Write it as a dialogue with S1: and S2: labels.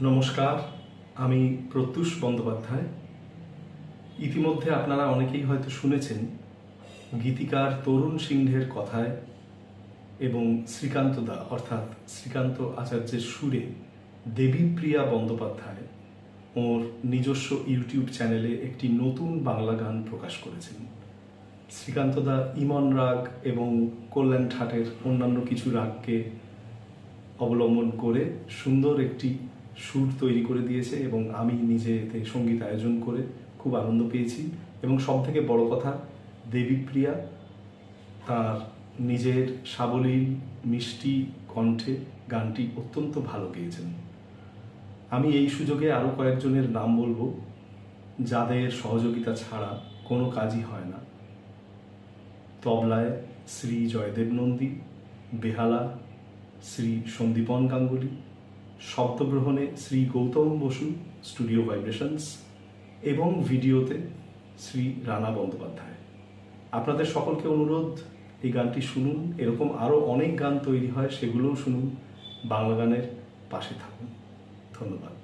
S1: নমস্কার, আমি প্রত্যুষ বন্দ্যোপাধ্যায়। ইতিমধ্যে আপনারা অনেকেই হয়তো শুনেছেন গীতিকার তরুণ সিংহের কথায় এবং শ্রীকান্ত দা অর্থাৎ শ্রীকান্ত আচার্যের সুরে দেবীপ্রিয়া বন্দ্যোপাধ্যায় ওর নিজস্ব ইউটিউব চ্যানেলে একটি নতুন বাংলা গান প্রকাশ করেছেন। শ্রীকান্ত দা ইমন রাগ এবং কল্যাণ ঠাটের অন্যান্য কিছু রাগকে অবলম্বন করে সুন্দর একটি সুর তৈরি করে দিয়েছে এবং আমি নিজে এতে সঙ্গীত আয়োজন করে খুব আনন্দ পেয়েছি। এবং সবথেকে বড় কথা, দেবীপ্রিয়া তার নিজের সাবলীল মিষ্টি কণ্ঠে গানটি অত্যন্ত ভালো গেয়েছেন। আমি এই সুযোগে আরও কয়েকজনের নাম বলবো যাদের সহযোগিতা ছাড়া কোনো কাজই হয় না। তবলায় শ্রী জয়দেব নন্দী, বেহালা শ্রী সন্দীপন গাঙ্গুলি, শব্দগ্রহণে শ্রী গৌতম বসু, স্টুডিও ভাইব্রেশনস, এবং ভিডিওতে শ্রী রানা বন্দ্যোপাধ্যায়। আপনাদের সকলকে অনুরোধ, এই গানটি শুনুন। এরকম আরও অনেক গান তৈরি হয়, সেগুলোও শুনুন। বাংলা গানের পাশে থাকুন। ধন্যবাদ।